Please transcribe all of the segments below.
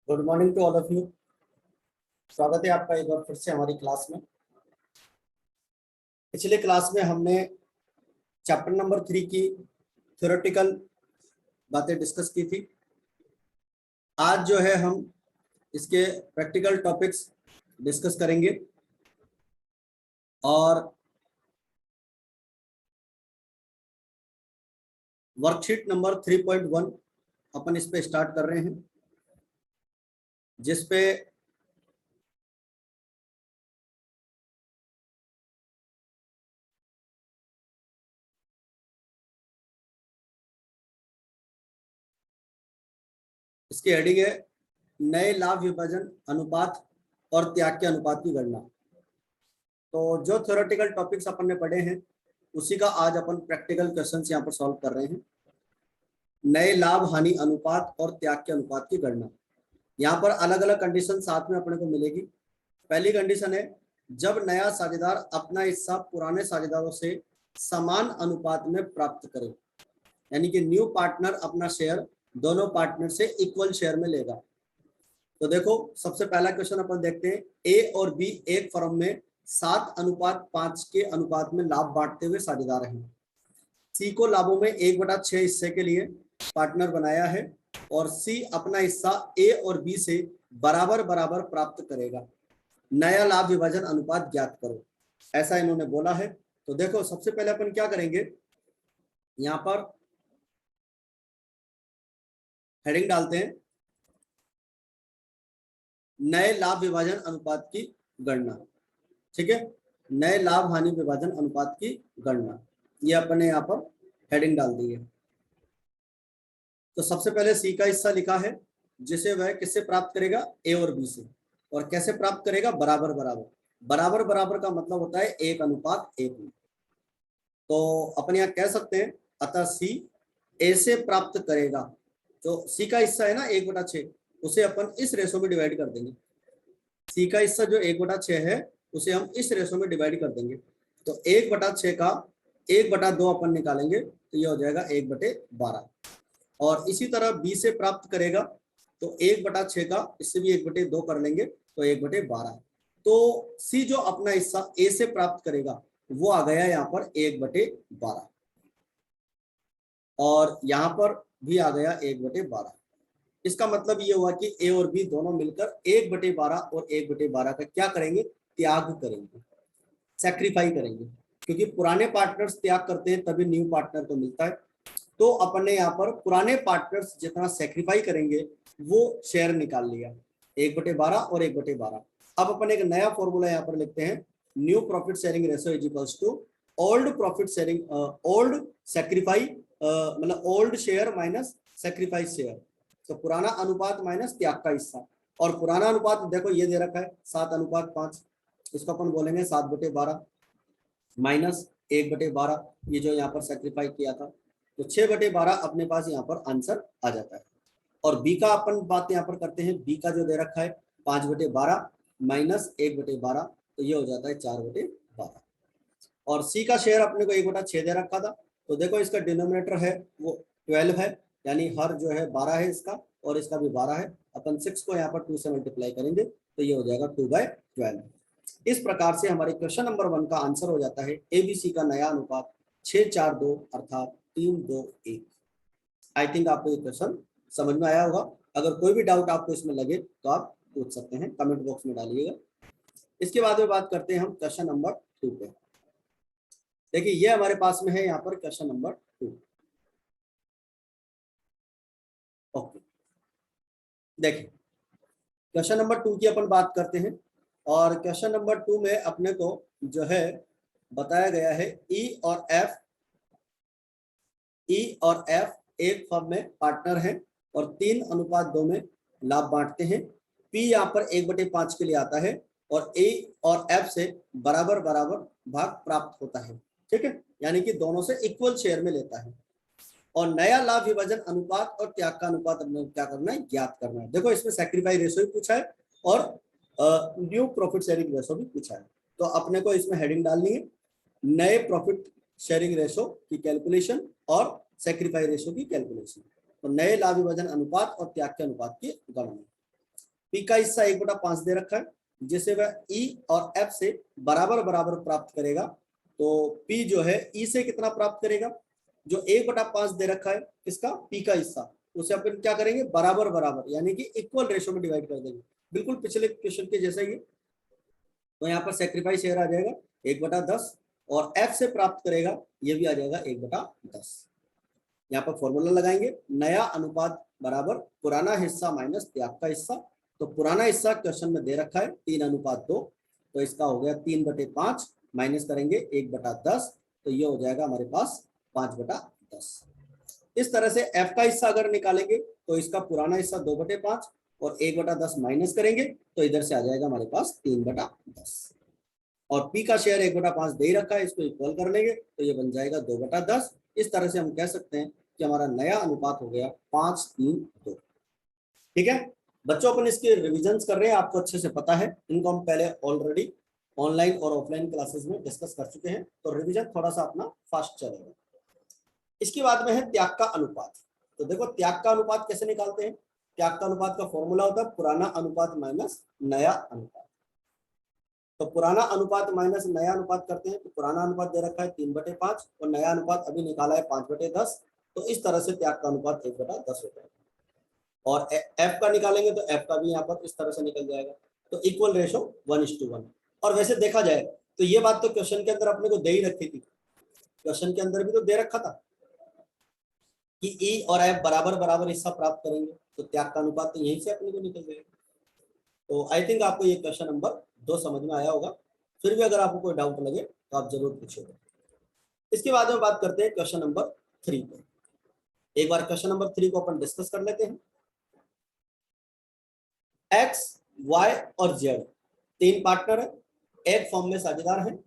Good morning to all of you. स्वागत है आपका एक बार फिर से हमारी क्लास में। पिछले क्लास में हमने चैप्टर नंबर 3 की थ्योरेटिकल बातें डिस्कस की थी। आज जो है हम इसके प्रैक्टिकल टॉपिक्स डिस्कस करेंगे और वर्कशीट नंबर 3.1 अपन इस पे स्टार्ट कर रहे हैं, जिसपे इसकी हेडिंग है नए लाभ विभाजन अनुपात और त्याग के अनुपात की गणना। तो जो थ्योरेटिकल टॉपिक्स अपन ने पढ़े हैं उसी का आज अपन प्रैक्टिकल क्वेश्चंस यहाँ पर सॉल्व कर रहे हैं। नए लाभ हानि अनुपात और त्याग के अनुपात की गणना। यहाँ पर अलग अलग कंडीशन साथ में अपने को मिलेगी। पहली कंडीशन है जब नया साझेदार अपना हिस्सा पुराने साझेदारों से समान अनुपात में प्राप्त करे, यानी कि न्यू पार्टनर अपना शेयर दोनों पार्टनर से इक्वल शेयर में लेगा। तो देखो सबसे पहला क्वेश्चन अपन देखते हैं। ए और बी एक फर्म में 7:5 के अनुपात में लाभ बांटते हुए साझेदार हैं। सी को लाभों में 1/6 हिस्से के लिए पार्टनर बनाया है और सी अपना हिस्सा ए और बी से बराबर बराबर प्राप्त करेगा। नया लाभ विभाजन अनुपात ज्ञात करो, ऐसा इन्होंने बोला है। तो देखो सबसे पहले अपन क्या करेंगे, यहाँ पर हेडिंग डालते हैं नए लाभ विभाजन अनुपात की गणना। ठीक है, नए लाभ हानि विभाजन अनुपात की गणना, ये अपने यहाँ पर हेडिंग डाल दी है। तो सबसे पहले सी का हिस्सा लिखा है जिसे वह किससे प्राप्त करेगा, ए और बी से। और कैसे प्राप्त करेगा, बराबर बराबर। बराबर बराबर का मतलब होता है 1:1 में। तो अपन यहाँ कह सकते हैं अतः सी ए से प्राप्त करेगा। जो सी का हिस्सा है ना 1/6, उसे अपन इस रेशो में डिवाइड कर देंगे। सी का हिस्सा जो 1/6 है उसे हम इस रेशो में डिवाइड कर देंगे। तो 1/6 का 1/2 अपन निकालेंगे तो ये हो जाएगा 1/12। और इसी तरह बी से प्राप्त करेगा तो 1/6 का इससे भी 1/2 कर लेंगे तो 1/12। तो सी जो अपना हिस्सा ए से प्राप्त करेगा वो आ गया यहाँ पर 1/12 और यहाँ पर भी आ गया 1/12। इसका मतलब ये हुआ कि ए और बी दोनों मिलकर 1/12 और 1/12 का क्या करेंगे, त्याग करेंगे, सैक्रिफाई करेंगे। क्योंकि पुराने पार्टनर्स त्याग करते हैं तभी न्यू पार्टनर को मिलता है। तो अपन ने यहाँ पर पुराने पार्टनर्स जितना सैक्रिफाई करेंगे वो शेयर निकाल लिया, 1/12 और 1/12। अब अपन एक नया फॉर्मूला यहाँ पर लिखते हैं, new profit sharing ratio is equals to old profit sharing, old sacrifice, मतलब old share minus sacrifice share. तो पुराना अनुपात माइनस त्याग का हिस्सा। और पुराना अनुपात देखो ये दे रखा है 7:5, इसको अपन बोलेंगे 7/12 माइनस 1/12, ये जो यहाँ पर सैक्रिफाई किया था। तो 6/12 अपने पास यहाँ पर आंसर आ जाता है। और बी का अपन बात यहाँ पर करते हैं, बी का जो दे रखा है 5/12 माइनस 1/12, तो ये हो जाता है 4/12। और सी का शेयर अपने को 1/6 दे रखा था। तो देखो इसका डिनोमिनेटर है वो 12 है, यानी हर जो है 12 है इसका और इसका भी 12 है। अपन 6 को यहाँ पर 2 से मल्टीप्लाई करेंगे तो ये हो जाएगा 2/12। इस प्रकार से हमारे क्वेश्चन नंबर 1 का आंसर हो जाता है एबीसी का नया अनुपात 6:4:2 अर्थात 3:2:1। आई थिंक आपको ये क्वेश्चन समझ में आया होगा। अगर कोई भी डाउट आपको इसमें लगे तो आप पूछ सकते हैं, कमेंट बॉक्स में डालिएगा। इसके बाद में बात करते हैं हम क्वेश्चन नंबर 2 पे। देखिए ये हमारे पास में है यहाँ पर क्वेश्चन नंबर 2। ओके, देखिए क्वेश्चन नंबर 2 की अपन बात करते हैं। और क्वेश्चन नंबर 2 में अपने को जो है बताया गया है ई और एफ एक फर्म में पार्टनर हैं और 3:2 में लाभ बांटते हैं। पी यहाँ पर 1/5 के लिए आता है और ए और एफ से बराबर बराबर भाग प्राप्त होता है। ठीक है, यानी कि दोनों से इक्वल शेयर में लेता है। और नया लाभ विभाजन अनुपात और त्याग का अनुपात क्या करना है, ज्ञात करना है। देखो इसमें सैक्रिफाइस रेशो भी पूछा है और न्यू प्रॉफिट शेयरिंग रेशो भी पूछा है। तो अपने को इसमें हेडिंग डालनी है नए प्रॉफिट शेयरिंग रेशो की कैलकुलेशन और सैक्रिफाइस रेशो की कैलकुलेशन। तो नए लाभ विभाजन अनुपात और त्याग के अनुपात की गणना। पी का हिस्सा 1/5 दे रखा है, जिसे वह ई और एफ से बराबर बराबर प्राप्त करेगा। तो पी जो है ई से कितना प्राप्त करेगा, जो 1/5 दे रखा है किसका, पी का हिस्सा, उसे अपन क्या करेंगे, बराबर बराबर यानी कि इक्वल रेशो में डिवाइड कर देंगे, बिल्कुल पिछले क्वेश्चन के जैसा ही। तो यहाँ पर सेक्रीफाइस शेयर आ जाएगा 1/10, और एफ से प्राप्त करेगा ये भी आ जाएगा 1/10। यहाँ पर फॉर्मूला लगाएंगे, नया अनुपात बराबर पुराना हिस्सा माइनस त्याग का हिस्सा। तो पुराना हिस्सा क्वेश्चन में दे रखा है 3:2, तो इसका हो गया 3/5, माइनस करेंगे 1/10, तो ये हो जाएगा हमारे पास 5/10। इस तरह से एफ का हिस्सा अगर निकालेंगे तो इसका पुराना हिस्सा 2/5 और 1/10 माइनस करेंगे तो इधर से आ जाएगा हमारे पास 3/10। और पी का शेयर 1/5 दे रखा है, इसको इक्वल कर लेंगे तो ये बन जाएगा 2/10। इस तरह से हम कह सकते हैं कि हमारा नया अनुपात हो गया 5:3:2। ठीक है बच्चों, अपन इसके रिविजन्स कर रहे हैं, आपको अच्छे से पता है, इनको हम पहले ऑलरेडी ऑनलाइन और ऑफलाइन क्लासेस में डिस्कस कर चुके हैं, तो रिविजन थोड़ा सा अपना फास्ट चलेगा। इसके बाद में है त्याग का अनुपात। तो देखो त्याग का अनुपात कैसे निकालते हैं, त्याग का अनुपात का फॉर्मूला होता है पुराना अनुपात माइनस नया अनुपात। तो पुराना अनुपात माइनस नया अनुपात करते हैं, तो पुराना अनुपात दे रखा है 3/5 और नया अनुपात अभी निकाला है 5/10, तो इस तरह से त्याग का अनुपात 1/10 होता है। और एफ का निकालेंगे तो एफ का भी यहाँ पर इस तरह से निकल जाएगा, तो इक्वल रेशो 1:1। और वैसे देखा जाए तो ये बात तो क्वेश्चन के अंदर अपने को दे ही रखी थी, क्वेश्चन के अंदर भी तो दे रखा था कि ई और एफ बराबर बराबर हिस्सा प्राप्त करेंगे, तो त्याग का अनुपात तो यहीं से अपने को निकल जाएगा। तो आई थिंक आपको ये क्वेश्चन नंबर 2 समझ में आया होगा। फिर भी अगर आपको कोई डाउट लगे तो आप जरूर पूछिएगा। इसके बाद में बात करते हैं क्वेश्चन नंबर 3 पर। एक बार क्वेश्चन नंबर 3 को अपन डिस्कस कर लेते हैं। एक्स, वाई और जेड 3 पार्टनर है, एक फॉर्म में साझेदार है,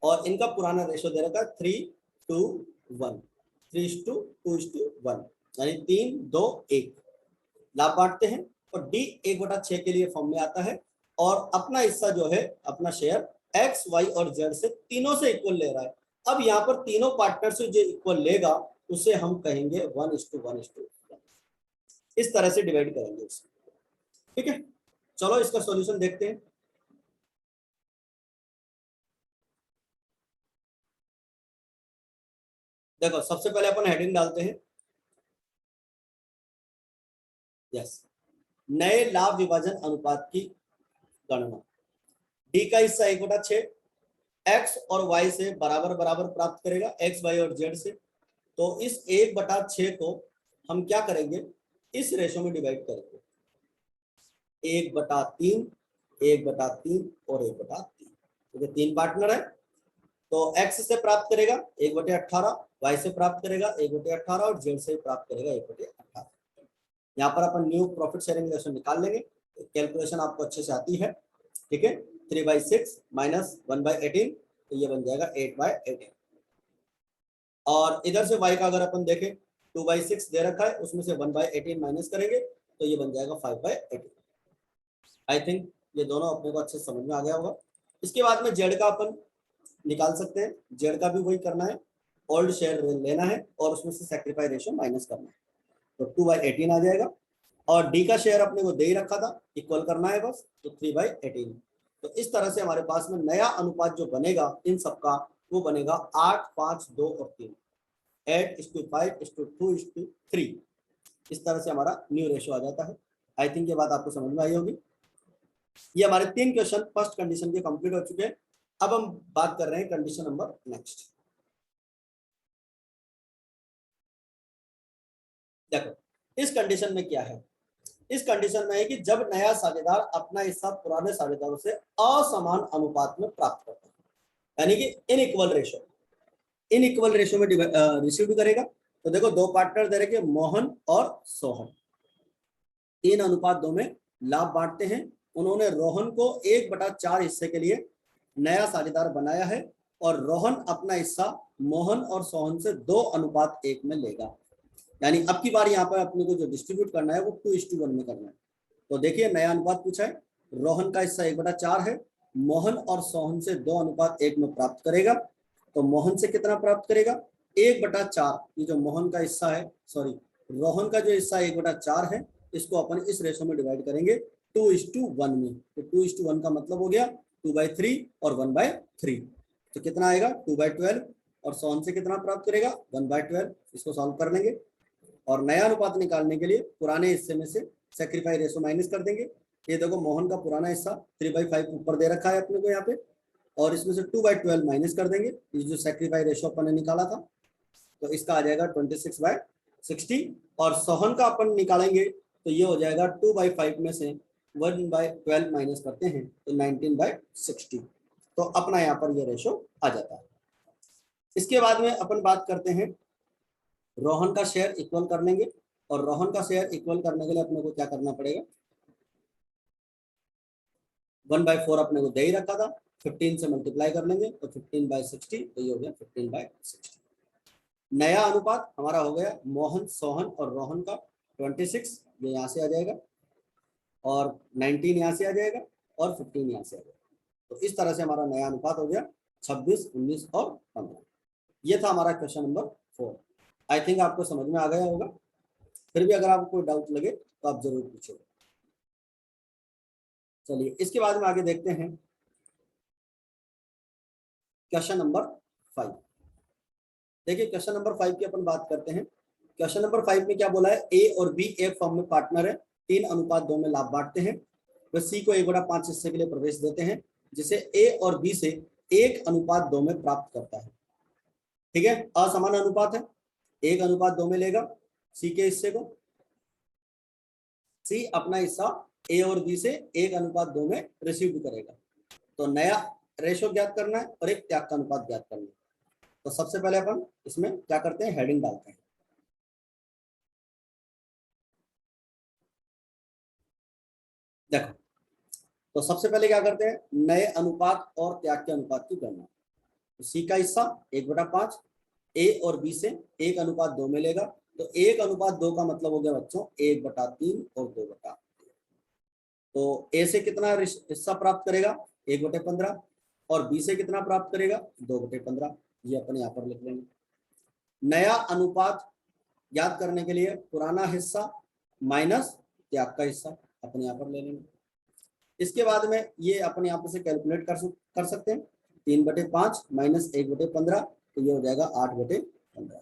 और इनका पुराना रेशो दे रखा है 3:1, 3:2:1, यानी 3:2:1। लाभ बांटते हैं और डी 1/6 के लिए फॉर्म में आता है, और अपना हिस्सा जो है, अपना शेयर एक्स, वाई और जेड से तीनों से इक्वल ले रहा है। अब यहाँ पर तीनों पार्टनर से जो इक्वल लेगा उसे हम कहेंगे 1:1:1। इस तरह से डिवाइड करेंगे उसे। ठीक है, चलो इसका सॉल्यूशन देखते हैं। देखो सबसे पहले अपन हेडिंग डालते हैं, यस, नए लाभ विभाजन अनुपात की गणना। डी का हिस्सा 1/6 एक्स और वाई से बराबर बराबर प्राप्त करेगा, एक्स वाई और जेड से। तो इस 1/6 को हम क्या करेंगे, इस रेशो में डिवाइड करेंगे, 1/3, 1/3 और 1/3। तो 3 पार्टनर है, तो एक्स से प्राप्त करेगा 1/18, वाई से प्राप्त करेगा 1/18 और जेड से प्राप्त करेगा 1/18। यहाँ पर अपन न्यू प्रॉफिट शेयरिंग रेशो निकाल लेंगे, कैलकुलेशन आपको अच्छे से आती है। ठीक है, 3/6 माइनस 1/18, तो ये बन जाएगा 8/18। और इधर से y का अगर अपन देखें 2/6 दे रखा है, उसमें से 1/18 माइनस करेंगे तो ये बन जाएगा 5/18। आई थिंक ये दोनों अपने को अच्छे समझ में आ गया होगा। इसके बाद में जेड का अपन निकाल सकते हैं, जेड का भी वही करना है, ओल्ड शेयर लेना है और उसमें से सैक्रिफाइस रेशो माइनस करना है, तो 2/18 आ जाएगा। और डी का शेयर अपने को दे ही रखा था, इक्वल करना है बस, तो 3/18। तो इस तरह से हमारे पास में नया अनुपात जो बनेगा इन सबका, वो बनेगा 8, 5, 2 और 3, 8:5:2:3। इस तरह से हमारा न्यू रेशो आ जाता है। आई थिंक ये बात आपको समझ में आई होगी। ये हमारे 3 क्वेश्चन फर्स्ट कंडीशन के कंप्लीट हो चुके हैं। अब हम बात कर रहे हैं कंडीशन नंबर नेक्स्ट। देखो इस कंडीशन में क्या है, इस कंडीशन में है कि जब नया साझेदार अपना हिस्सा पुराने साझेदारों से असमान अनुपात में प्राप्त करता है, यानी कि इनइक्वल रेशो में रिसीव करेगा। तो देखो 2 पार्टनर दे रखे, मोहन और सोहन, 3:2 में लाभ बांटते हैं। उन्होंने रोहन को 1/4 हिस्से के लिए नया साझेदार बनाया है, और रोहन अपना हिस्सा मोहन और सोहन से 2:1 में लेगा। यानी अब की बार यहाँ पर अपने को जो डिस्ट्रीब्यूट करना है वो 2:1 में करना है। तो देखिए नया अनुपात पूछा है, रोहन का हिस्सा 1/4 है, मोहन और सोहन से 2:1 में प्राप्त करेगा। तो मोहन से कितना प्राप्त करेगा, 1/4। ये जो मोहन का हिस्सा है, सॉरी रोहन का जो हिस्सा 1/4 है, इसको अपन इस रेशो में डिवाइड करेंगे 2:1 में। तो 2:1 का मतलब हो गया 2/3 और 1/3। तो कितना आएगा 2/12 और 100 से कितना प्राप्त करेगा 1/12। इसको सॉल्व कर लेंगे और नया अनुपात निकालने के लिए पुराने हिस्से में से सेक्रीफाई रेशो माइनस कर देंगे। ये देखो मोहन का पुराना हिस्सा 3/5 ऊपर दे रखा है अपने को यहाँ पे, और इसमें से 2/12 माइनस कर देंगे। ये जो सेक्रीफाई रेशो अपन ने निकाला था तो इसका आ जाएगा 26/60, और सोहन का अपन निकालेंगे तो ये हो जाएगा 2/5 में से 1/12 माइनस करते हैं तो 19/60। तो अपना यहाँ पर ये रेशो आ जाता है। इसके बाद में अपन बात करते हैं रोहन का शेयर इक्वल कर लेंगे, और रोहन का शेयर इक्वल करने के लिए अपने को क्या करना पड़ेगा, 1/4 अपने को दे ही रखा था, 15 से मल्टीप्लाई कर लेंगे तो 15/60, तो ये हो गया 15/60। नया अनुपात हमारा हो गया मोहन, सोहन और रोहन का 26, ये यहाँ से आ जाएगा, और 19 यहाँ से आ जाएगा, और 15 यहाँ से आ जाएगा। तो इस तरह से हमारा नया अनुपात हो गया 26, 19 और 15। ये था हमारा क्वेश्चन नंबर 4। आई थिंक आपको समझ में आ गया होगा। फिर भी अगर आपको कोई डाउट लगे तो आप जरूर पूछो। चलिए इसके बाद में आगे देखते हैं क्वेश्चन नंबर 5। देखिए क्वेश्चन नंबर 5 की अपन बात करते हैं। क्वेश्चन नंबर 5 में क्या बोला है, ए और बी एक फॉर्म में पार्टनर है, 3:2 में लाभ बांटते हैं। वह सी को 1/5 हिस्से के लिए प्रवेश देते हैं, जिसे ए और बी से 1:2 में प्राप्त करता है। ठीक है, असमान अनुपात है, 1:2 में लेगा सी के हिस्से को, सी अपना हिस्सा ए और बी से 1:2 में रिसीव करेगा। तो नया रेशो ज्ञात करना है और एक त्याग का अनुपात ज्ञात करना है। तो सबसे पहले अपन इसमें क्या करते हैं, हेडिंग डालते हैं। देखो तो सबसे पहले क्या करते हैं, नए अनुपात और त्याग के अनुपात की गणना। तो सी का हिस्सा 1/5 ए और बी से 1:2 में लेगा। तो 1:2 का मतलब हो गया बच्चों 1/3 और 2/3। तो ए से कितना हिस्सा प्राप्त करेगा 1/15, और बी से कितना प्राप्त करेगा 2/15। ये अपन यहाँ पर लिख लेंगे। नया अनुपात याद करने के लिए पुराना हिस्सा माइनस त्याग का हिस्सा अपन यहाँ पर ले लेंगे। इसके बाद में ये अपन यहाँ पर से कैलकुलेट कर सकते हैं, 3/5 माइनस 1/15, तो ये हो जाएगा 8/15।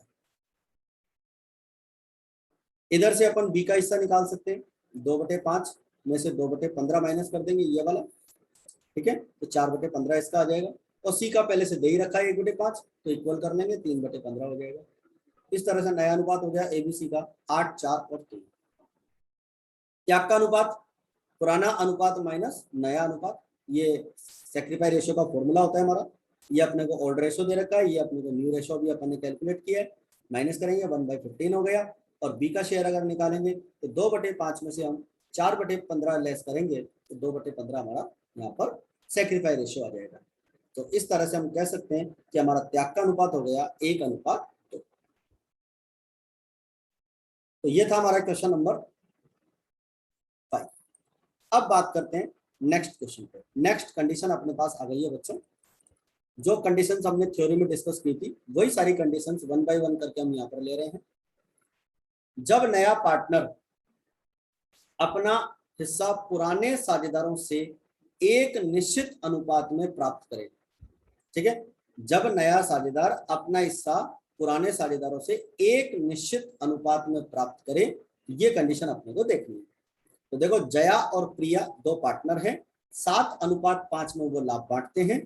इधर से अपन बी का हिस्सा निकाल सकते हैं, 2/5 में से 2/15 माइनस कर देंगे ये वाला। ठीक है, तो 4/15 इसका आ जाएगा, और सी का पहले से दे ही रखा है 1/5, तो इक्वल कर लेंगे 3/15 हो जाएगा। इस तरह से नया अनुपात हो गया एबीसी का 8, 4 और 3। त्याग का अनुपात पुराना अनुपात माइनस नया अनुपात, ये सेक्रीफाई रेशियो का फॉर्मूला होता है हमारा। ये अपने को ओल्ड रेशियो दे रखा है, ये अपने को न्यू रेशियो भी अपन ने कैलकुलेट किया है, माइनस करेंगे 1/15 हो गया। और बी का शेयर अगर निकालेंगे तो 2/5 में से हम 4/15 लेस करेंगे तो 2/15 हमारा यहाँ पर सेक्रीफाई रेशियो आ जाएगा। तो इस तरह से हम कह सकते हैं कि हमारा त्याग का अनुपात हो गया 1:2। तो ये था हमारा क्वेश्चन नंबर 5। अब बात करते हैं नेक्स्ट क्वेश्चन पे। नेक्स्ट कंडीशन अपने पास आ गई है बच्चों। जो कंडीशंस हमने थ्योरी में डिस्कस की थी वही सारी कंडीशंस 1 बाय 1 करके हम यहाँ पर ले रहे हैं। जब नया पार्टनर अपना हिस्सा पुराने साझेदारों से एक निश्चित अनुपात में प्राप्त करे, ठीक है, जब नया साझेदार अपना हिस्सा पुराने साझेदारों से एक निश्चित अनुपात में प्राप्त करे, ये कंडीशन अपने को देखनी है। तो देखो जया और प्रिया दो पार्टनर हैं, 7:5 में वो लाभ बांटते हैं,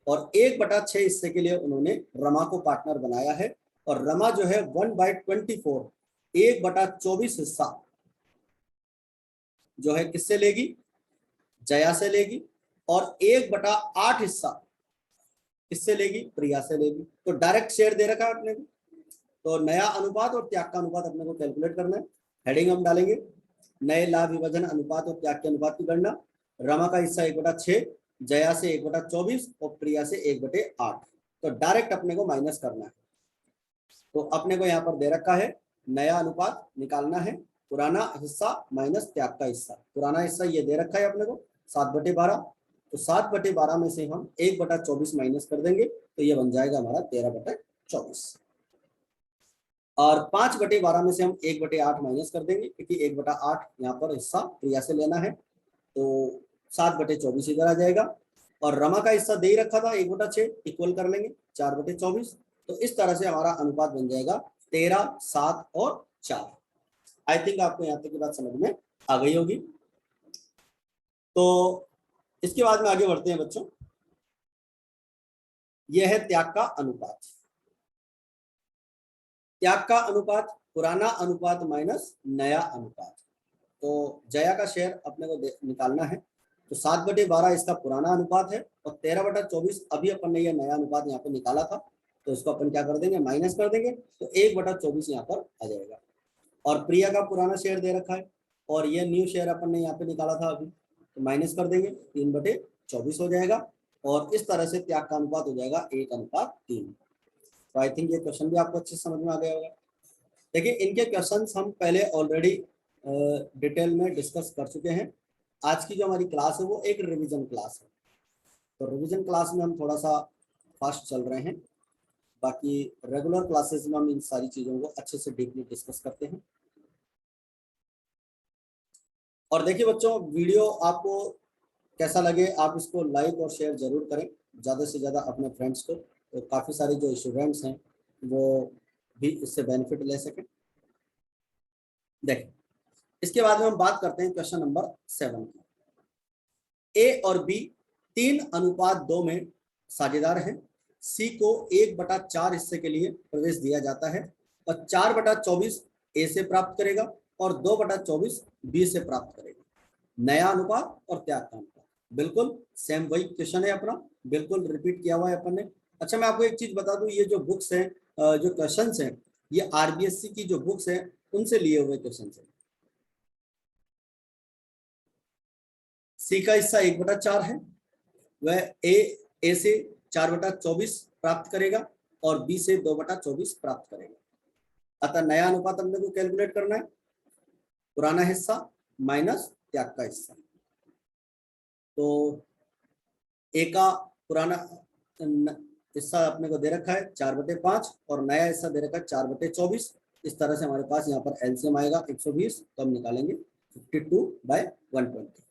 और 1/6 हिस्से के लिए उन्होंने रमा को पार्टनर बनाया है, और रमा जो है 1/24 1/24 हिस्सा जो है किससे लेगी, जया से लेगी, और 1/8 हिस्सा किससे लेगी, प्रिया से लेगी। तो डायरेक्ट शेयर दे रखा है अपने को। तो नया अनुपात और त्याग का अनुपात अपने को कैलकुलेट करना है। हेडिंग हम डालेंगे नए लाभ विभाजन अनुपात और त्याग के अनुपात की गणना। रमा का हिस्सा 1/6, जया से 1/24 और प्रिया से 1/8। तो डायरेक्ट अपने को माइनस करना है। तो अपने को यहाँ पर दे रखा है नया अनुपात निकालना है, पुराना हिस्सा माइनस त्याग का हिस्सा। पुराना हिस्सा ये दे रखा है अपने को 7/12, तो 7/12 में से हम 1/24 माइनस कर देंगे तो ये बन जाएगा हमारा 13/24। और 5/12 में से हम 1/8 माइनस कर देंगे, क्योंकि 1/8 यहाँ पर हिस्सा प्रिया से लेना है। तो 7/24 इधर आ जाएगा। और रमा का हिस्सा दे ही रखा था 1/6, इक्वल कर लेंगे 4/24। तो इस तरह से हमारा अनुपात बन जाएगा 13, 7 और 4। आई थिंक आपको यहाँ तक की बात समझ में आ गई होगी। तो इसके बाद में आगे बढ़ते हैं बच्चों। यह है त्याग का अनुपात। त्याग का अनुपात पुराना अनुपात माइनस नया अनुपात। तो जया का शेयर अपने को निकालना है। तो 7/12 इसका पुराना अनुपात है और 13/24 अभी अपन ने यह नया अनुपात यहाँ पे निकाला था। तो इसको अपन क्या कर देंगे, माइनस कर देंगे। तो 1/24 यहाँ पर आ जाएगा। और प्रिया का पुराना शेयर दे रखा है और ये न्यू शेयर अपन ने यहाँ पे निकाला था अभी, तो माइनस कर देंगे, 3/24 हो जाएगा। और इस तरह से त्याग का अनुपात हो जाएगा 1:3। तो आई थिंक ये क्वेश्चन भी आपको अच्छे समझ में आ गया होगा। देखिए इनके क्वेश्चंस हम पहले ऑलरेडी डिटेल में डिस्कस कर चुके हैं। आज की जो हमारी क्लास है वो एक रिवीजन क्लास है। तो रिवीजन क्लास में हम थोड़ा सा फास्ट चल रहे हैं, बाकी रेगुलर क्लासेस में हम इन सारी चीज़ों को अच्छे से डीपली डिस्कस करते हैं। और देखिए बच्चों, वीडियो आपको कैसा लगे आप इसको लाइक और शेयर जरूर करें ज़्यादा से ज़्यादा अपने फ्रेंड्स को, तो काफ़ी सारे जो स्टूडेंट्स हैं वो भी इससे बेनिफिट ले सकें। देखें, इसके बाद में हम बात करते हैं क्वेश्चन नंबर 7 की। ए और बी 3:2 में साझेदार हैं। सी को 1/4 हिस्से के लिए प्रवेश दिया जाता है और 4/24 ए से प्राप्त करेगा और 2/24 बी से प्राप्त करेगा। नया अनुपात और त्याग का अनुपात बिल्कुल सेम वही क्वेश्चन है अपना, बिल्कुल रिपीट किया हुआ है अपन ने। अच्छा, मैं आपको एक चीज बता दूं, ये जो बुक्स हैं, जो क्वेश्चंस हैं, ये आरबीएससी की जो बुक्स हैं उनसे लिए हुए क्वेश्चंस हैं। सी का हिस्सा 1/4 है, वह ए से 4/24 प्राप्त करेगा और बी से 2/24 प्राप्त करेगा। अतः नया अनुपात हमने को कैलकुलेट करना है, पुराना हिस्सा माइनस त्याग का हिस्सा। तो ए का पुराना हिस्सा अपने को दे रखा है 4/5 और नया हिस्सा दे रखा है 4/24। इस तरह से हमारे पास यहाँ पर एलसीएम आएगा 120, तो हम निकालेंगे 52/120।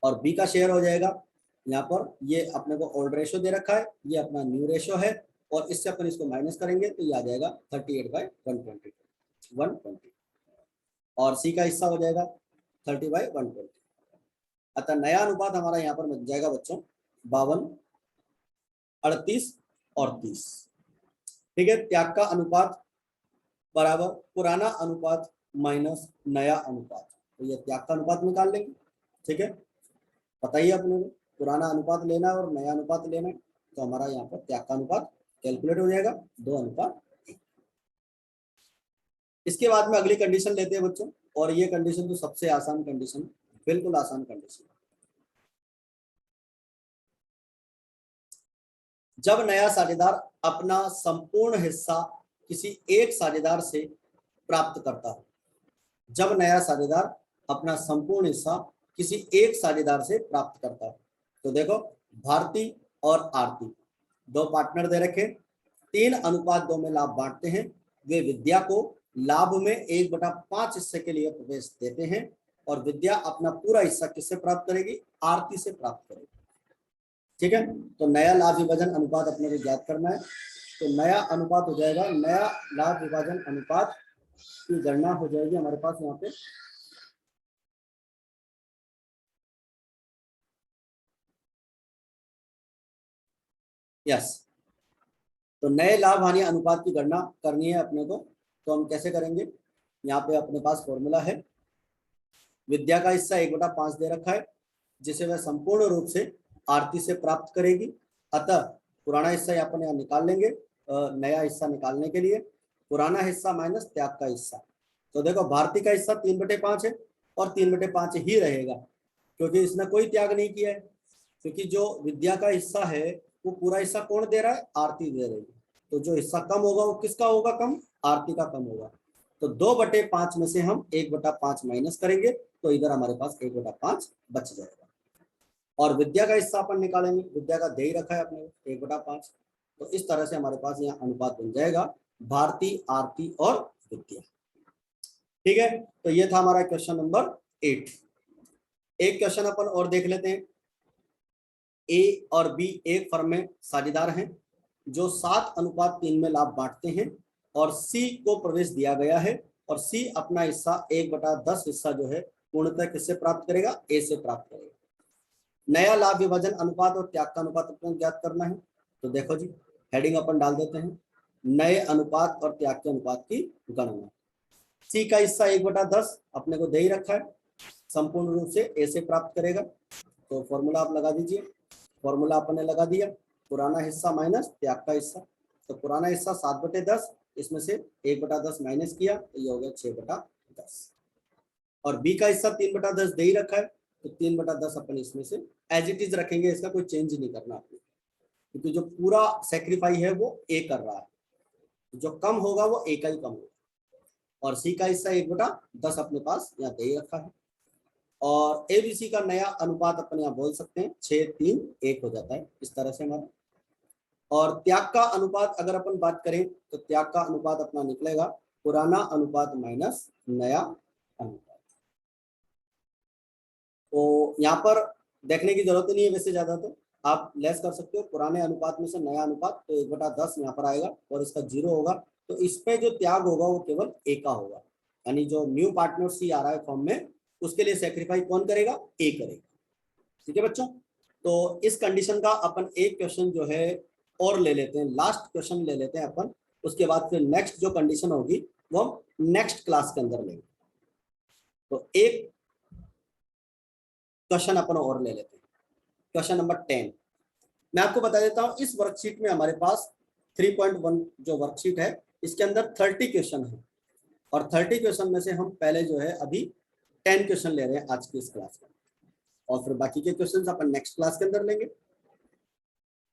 और बी का शेयर हो जाएगा यहाँ पर, ये अपने को ओल्ड रेशो दे रखा है, ये अपना न्यू रेशो है और इससे अपन इसको माइनस करेंगे तो ये आ जाएगा 38/120। और सी का हिस्सा हो जाएगा 30/120। अतः नया अनुपात हमारा यहाँ पर बन जाएगा बच्चों 52, 38 और 30। ठीक है, त्याग का अनुपात बराबर पुराना अनुपात माइनस नया अनुपात। तो ये त्याग का अनुपात निकाल लेंगे। ठीक है, बताइए अपने को पुराना अनुपात लेना है और नया अनुपात लेना है, तो हमारा यहाँ पर त्याग का अनुपात कैलकुलेट हो जाएगा 2:1। इसके बाद में अगली कंडीशन लेते हैं बच्चों, और ये कंडीशन तो सबसे आसान कंडीशन, बिल्कुल आसान कंडीशन। जब नया साझेदार अपना संपूर्ण हिस्सा किसी एक साझेदार से प्राप्त करता हो, जब नया साझेदार अपना संपूर्ण हिस्सा किसी एक साझेदार से प्राप्त करता हो, तो देखो भारती और आरती दो पार्टनर दे रखे, 3:2 में लाभ बांटते हैं। वे विद्या को लाभ में 1/5 हिस्से के लिए प्रवेश देते हैं और विद्या अपना पूरा हिस्सा किससे प्राप्त करेगी, आरती से प्राप्त करेगी। ठीक है, तो नया लाभ विभाजन अनुपात अपने को ज्ञात करना है। तो नया अनुपात हो जाएगा, नया लाभ विभाजन अनुपात की गणना हो जाएगी हमारे पास यहाँ पे। यस, तो नए लाभ हानि अनुपात की गणना करनी है अपने को, तो हम कैसे करेंगे, यहाँ पे अपने पास फॉर्मूला है। विद्या का हिस्सा 1/5 दे रखा है जिसे वह संपूर्ण रूप से आरती से प्राप्त करेगी। अतः पुराना हिस्सा यहाँ पर निकाल लेंगे नया हिस्सा निकालने के लिए, पुराना हिस्सा माइनस त्याग का हिस्सा। तो देखो भारती का हिस्सा 3/5 है और 3/5 ही रहेगा क्योंकि इसने कोई त्याग नहीं किया है, क्योंकि जो विद्या का हिस्सा है वो पूरा हिस्सा कौन दे रहा है, आरती दे रही है। तो जो हिस्सा कम होगा वो किसका होगा, कम, आरती का कम होगा। तो 2/5 में से हम 1/5 माइनस करेंगे तो इधर हमारे पास 1/5 बच जाएगा। और विद्या का हिस्सा अपन निकालेंगे, विद्या का दे ही रखा है अपने 1/5। तो इस तरह से हमारे पास यहाँ अनुपात बन जाएगा भारती, आरती और विद्या। ठीक है, तो ये था हमारा क्वेश्चन नंबर 8। एक क्वेश्चन अपन और देख लेते हैं। ए और बी एक फर्म में साझेदार हैं जो 7:3 में लाभ बांटते हैं और सी को प्रवेश दिया गया है और सी अपना हिस्सा 1/10 हिस्सा जो है पूर्णतः किससे प्राप्त करेगा? ए से प्राप्त करेगा। नया लाभ विभाजन अनुपात और त्याग का अनुपात अपन ज्ञात करना है। तो देखो जी, हेडिंग अपन डाल देते हैं, नए अनुपात और त्याग के अनुपात की गणना। सी का हिस्सा 1/10 अपने को दे ही रखा है, संपूर्ण रूप से ए से प्राप्त करेगा। तो फॉर्मूला आप लगा दीजिए। फॉर्मूला अपने लगा दिया, पुराना हिस्सा माइनस त्याग का हिस्सा। तो पुराना हिस्सा 7/10, इसमें से 1/10 माइनस किया तो ये हो गया 6/10। और बी का हिस्सा 3/10 दे ही रखा है, तो 3/10 अपन इसमें से एज इट इज रखेंगे, इसका कोई चेंज नहीं करना आपने, क्योंकि जो पूरा सेक्रीफाई है वो ए कर रहा है, जो कम होगा वो ए का ही कम होगा। और सी का हिस्सा 1/10 अपने पास यहाँ दे ही रखा है। और एबीसी का नया अनुपात अपन यहाँ बोल सकते हैं 6:3:1 हो जाता है इस तरह से हमारा। और त्याग का अनुपात अगर अपन बात करें तो त्याग का अनुपात अपना निकलेगा पुराना अनुपात माइनस नया अनुपात। तो यहाँ पर देखने की जरूरत नहीं है वैसे ज्यादा, तो आप लेस कर सकते हो। पुराने अनुपात में से नया अनुपात, तो 1/10 यहाँ पर आएगा और इसका 0 होगा, तो इसमें जो त्याग होगा वो केवल ए का होगा। यानी जो न्यू पार्टनर सी आ रहा है फॉर्म में, उसके लिए सेक्रीफाई कौन करेगा? ए करेगा। ठीक है बच्चों, तो इस कंडीशन का अपन एक क्वेश्चन जो है और ले लेते हैं, लास्ट क्वेश्चन ले लेते हैं अपन। उसके बाद फिर नेक्स्ट जो कंडीशन होगी वो हम नेक्स्ट क्लास के अंदर लेंगे। तो एक क्वेश्चन अपन और ले लेते हैं, क्वेश्चन नंबर 10। मैं आपको बता देता हूं, इस वर्कशीट में हमारे पास 3.1 जो वर्कशीट है, इसके अंदर 30 क्वेश्चन है और 30 क्वेश्चन में से हम पहले जो है अभी 10 क्वेश्चन ले रहे हैं आज की इस क्लास में, और फिर बाकी के क्वेश्चन अपन नेक्स्ट क्लास के अंदर लेंगे।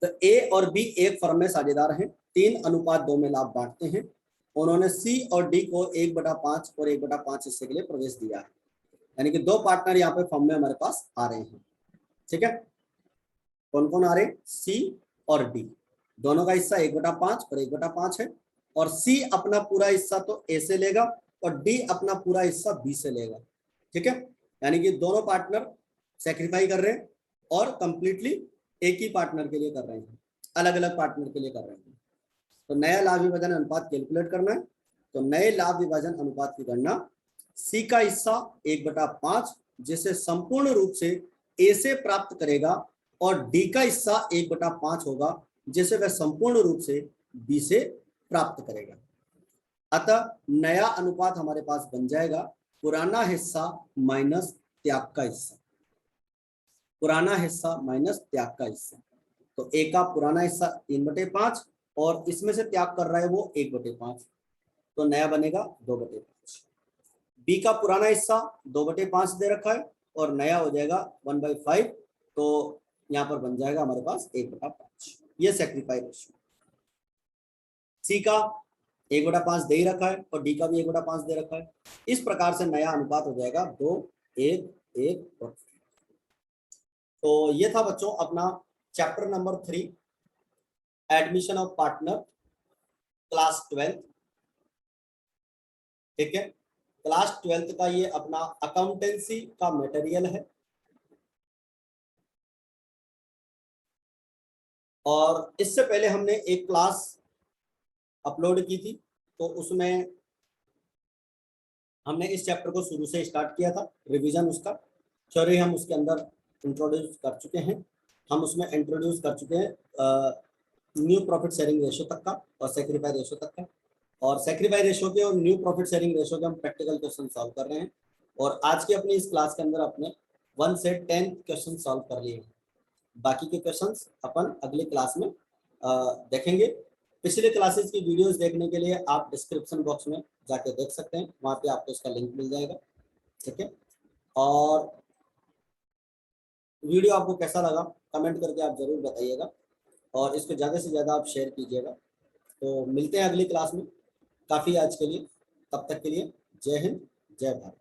तो ए और बी एक फर्म में साझेदार हैं, 3:2 में लाभ बांटते हैं। उन्होंने सी और डी को 1/5 और 1/5 हिस्से के लिए प्रवेश दिया है, यानी कि 2 पार्टनर यहाँ पे फर्म में हमारे पास आ रहे हैं। ठीक है, कौन कौन आ रहे हैं? सी और डी, दोनों का हिस्सा 1/5 और 1/5 है। और सी अपना पूरा हिस्सा तो ए से लेगा और डी अपना पूरा हिस्सा बी से लेगा। ठीक है, यानी कि दोनों पार्टनर सेक्रीफाई कर रहे हैं और कंप्लीटली एक ही पार्टनर के लिए कर रहे हैं, अलग अलग पार्टनर के लिए कर रहे हैं। तो नया लाभ विभाजन अनुपात कैलकुलेट करना है। तो नए लाभ विभाजन अनुपात की गणना, सी का हिस्सा 1/5 जिसे संपूर्ण रूप से ए से प्राप्त करेगा और डी का हिस्सा 1/5 होगा जिसे वह संपूर्ण रूप से बी से प्राप्त करेगा। अतः नया अनुपात हमारे पास बन जाएगा पुराना हिस्सा माइनस त्याग का हिस्सा, पुराना हिस्सा माइनस त्याग का हिस्सा। तो ए का पुराना हिस्सा 3/5 और इसमें से त्याग कर रहा है वो 1/5, तो नया बनेगा 2/5। बी का पुराना हिस्सा 2/5 दे रखा है और नया हो जाएगा 1/5, तो यहाँ पर बन जाएगा हमारे पास 1/5। ये सेक्रीफाई रेशियो। सी का 1/5 दे ही रखा है और डी का भी 1/5 दे रखा है। इस प्रकार से नया अनुपात हो जाएगा 2:1:1 और। तो ये था बच्चों अपना chapter number 3, admission of partner, class 12। ठीक है, क्लास 12 का ये अपना अकाउंटेंसी का मटेरियल है। और इससे पहले हमने एक क्लास अपलोड की थी, तो उसमें हमने इस चैप्टर को शुरू से स्टार्ट किया था, रिवीजन उसका थ्योरी हम उसके अंदर इंट्रोड्यूस कर चुके हैं। हम उसमें इंट्रोड्यूस कर चुके हैं न्यू प्रॉफिट शेयरिंग रेशियो तक का और सेक्रीफाई रेशियो तक का। और सेक्रीफाई रेशियो के और न्यू प्रॉफिट शेयरिंग रेशियो के हम प्रैक्टिकल क्वेश्चन सॉल्व कर रहे हैं। और आज की अपनी इस क्लास के अंदर अपने 1 से 10 क्वेश्चन सॉल्व कर लिए हैं। बाकी के क्वेश्चंस अपन अगली क्लास में देखेंगे। पिछले क्लासेस की वीडियोस देखने के लिए आप डिस्क्रिप्शन बॉक्स में जाके देख सकते हैं, वहाँ पे आपको इसका लिंक मिल जाएगा। ठीक है, और वीडियो आपको कैसा लगा कमेंट करके आप जरूर बताइएगा और इसको ज़्यादा से ज़्यादा आप शेयर कीजिएगा। तो मिलते हैं अगली क्लास में। काफ़ी आज के लिए, तब तक के लिए जय हिंद, जय भारत।